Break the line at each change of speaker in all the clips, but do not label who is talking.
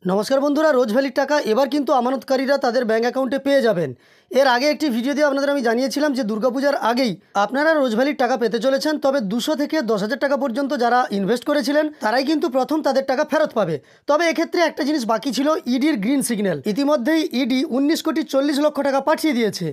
নমস্কার বন্ধুরা, রোজ ভ্যালির টাকা এবার কিন্তু আমানতকারীরা তাদের ব্যাঙ্ক অ্যাকাউন্টে পেয়ে যাবেন। এর আগে একটি ভিডিও দিয়ে আপনাদের আমি জানিয়েছিলাম যে দুর্গাপূজার আগেই আপনারা রোজ ভ্যালির টাকা পেতে চলেছেন। তবে 200 থেকে 10,000 টাকা পর্যন্ত যারা ইনভেস্ট করেছিলেন তারাই কিন্তু প্রথম তাদের টাকা ফেরত পাবে। তবে এক্ষেত্রে একটা জিনিস বাকি ছিল, ইডির গ্রিন সিগন্যাল। ইতিমধ্যেই ইডি 19,40,00,000 টাকা পাঠিয়ে দিয়েছে,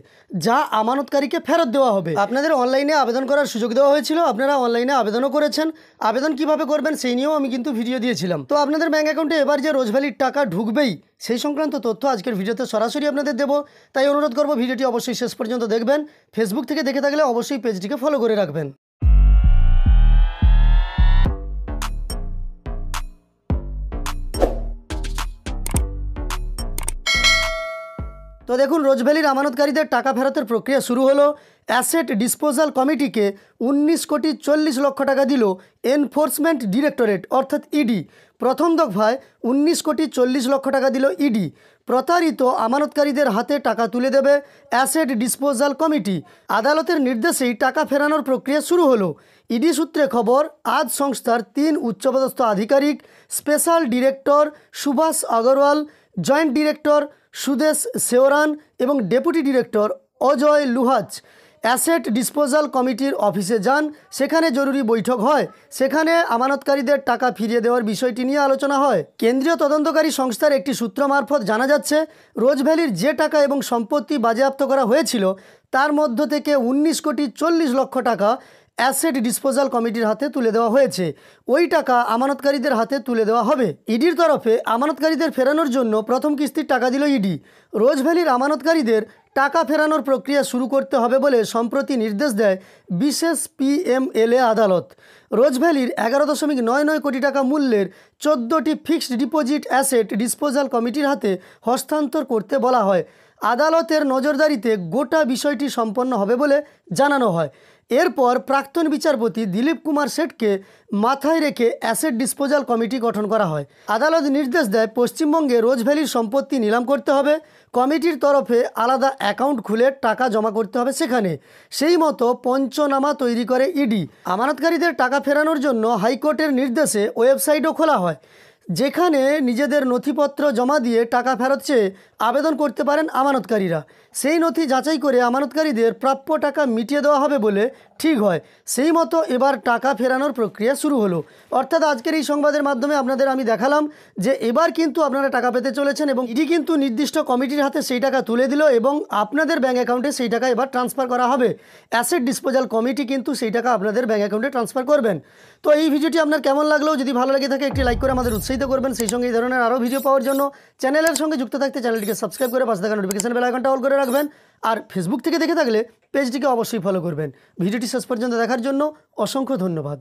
যা আমানতকারীকে ফেরত দেওয়া হবে। আপনাদের অনলাইনে আবেদন করার সুযোগ দেওয়া হয়েছিল, আপনারা অনলাইনে আবেদনও করেছেন। আবেদন কিভাবে করবেন সেই নিয়েও আমি কিন্তু ভিডিও দিয়েছিলাম। তো আপনাদের ব্যাঙ্ক অ্যাকাউন্টে এবার যে রোজ ভ্যালির টাকা ঢুকবেই সেই সংক্রান্ত তথ্য আজকের ভিডিওতে সরাসরি আপনাদের দেব। তাই অনুরোধ করব ভিডিওটি অবশ্যই শেষ পর্যন্ত দেখবেন। ফেসবুক থেকে দেখে থাকলে অবশ্যই পেজটিকে ফলো করে রাখবেন। তো দেখুন, রোজ ভ্যালির আমানতকারীদের টাকা ফেরতের প্রক্রিয়া শুরু হলো। অ্যাসেট ডিসপোজাল কমিটিকে 19,40,00,000 টাকা দিল এনফোর্সমেন্ট ডিরেক্টরেট অর্থাৎ ইডি। প্রথম দফায় 19,40,00,000 টাকা দিল ইডি। প্রতারিত আমানতকারীদের হাতে টাকা তুলে দেবে অ্যাসেট ডিসপোজাল কমিটি। আদালতের নির্দেশেই টাকা ফেরানোর প্রক্রিয়া শুরু হলো। ইডি সূত্রে খবর, আজ সংস্থার 3 উচ্চপদস্থ আধিকারিক, special director Subhash Agarwal, joint director Sudesh Seoran এবং deputy director Ajay Luhaj asset disposal কমিটির অফিসে যান। সেখানে জরুরি বৈঠক হয়। সেখানে আমানতকারীদের টাকা ফিরিয়ে দেওয়ার বিষয়টি নিয়ে আলোচনা হয়। কেন্দ্রীয় তদন্তকারী সংস্থার একটি সূত্র মারফত জানা যাচ্ছে, রোজ ভ্যালির যে টাকা এবং সম্পত্তি বাজেয়াপ্ত করা হয়েছিল তার মধ্য থেকে 19,40,00,000 টাকা অ্যাসেট ডিসপোজাল কমিটির হাতে তুলে দেওয়া হয়েছে। ওই টাকা আমানতকারীদের হাতে তুলে দেওয়া হবে। ইডির তরফে আমানতকারীদের ফেরানোর জন্য প্রথম কিস্তির টাকা দিল ইডি। রোজ ভ্যালির আমানতকারীদের টাকা ফেরানোর প্রক্রিয়া শুরু করতে হবে বলে সম্প্রতি নির্দেশ দেয় বিশেষ পিএমএলএ আদালত। রোজ ভ্যালির 11.99 কোটি টাকা মূল্যের 14টি ফিক্সড ডিপোজিট অ্যাসেট ডিসপোজাল কমিটির হাতে হস্তান্তর করতে বলা হয়। আদালতের নজরদারিতে গোটা বিষয়টি সম্পন্ন হবে বলে জানানো হয়। এরপর প্রাক্তন বিচারপতি দিলীপ কুমার শেঠকে মাথায় রেখে অ্যাসেট ডিসপোজাল কমিটি গঠন করা হয়। আদালত নির্দেশ দেয়, পশ্চিমবঙ্গে রোজ ভ্যালির সম্পত্তি নিলাম করতে হবে। কমিটির তরফে আলাদা অ্যাকাউন্ট খুলে টাকা জমা করতে হবে সেখানে। সেই মতো পঞ্চনামা তৈরি করে ইডি। আমানতকারীদের টাকা ফেরানোর জন্য হাইকোর্টের নির্দেশে ওয়েবসাইটও খোলা হয়, যেখানে নিজেদের নথিপত্র জমা দিয়ে টাকা ফেরত চেয়ে আবেদন করতে পারেন আমানতকারীরা। সেই নথি যাচাই করে আমানতকারীদের প্রাপ্য টাকা মিটিয়ে দেওয়া হবে বলে ঠিক হয়। সেই মতো এবার টাকা ফেরানোর প্রক্রিয়া শুরু হলো। অর্থাৎ আজকের এই সংবাদের মাধ্যমে আপনাদের আমি দেখালাম যে এবার কিন্তু আপনারা টাকা পেতে চলেছেন এবং ইডি কিন্তু নির্দিষ্ট কমিটির হাতে সেই টাকা তুলে দিল এবং আপনাদের ব্যাঙ্ক অ্যাকাউন্টে সেই টাকা এবার ট্রান্সফার করা হবে। অ্যাসেট ডিসপোজাল কমিটি কিন্তু সেই টাকা আপনাদের ব্যাঙ্ক অ্যাকাউন্টে ট্রান্সফার করবেন। তো এই ভিডিওটি আপনার কেমন লাগলো? যদি ভালো লেগে থাকে একটি লাইক করে আমাদের উৎসাহিত করবেন। সেই সঙ্গে এই ধরনের আরও ভিডিও পাওয়ার জন্য চ্যানেলের সঙ্গে যুক্ত থাকতে চ্যানেলটিকে সাবস্ক্রাইব করে পাশে থাকা নোটিফিকেশন বেল আইকনটা অল করে রাখবেন। আর ফেসবুক থেকে দেখে থাকলে পেজটিকে অবশ্যই ফলো করবেন। ভিডিওটি শেষ পর্যন্ত দেখার জন্য অসংখ্য ধন্যবাদ।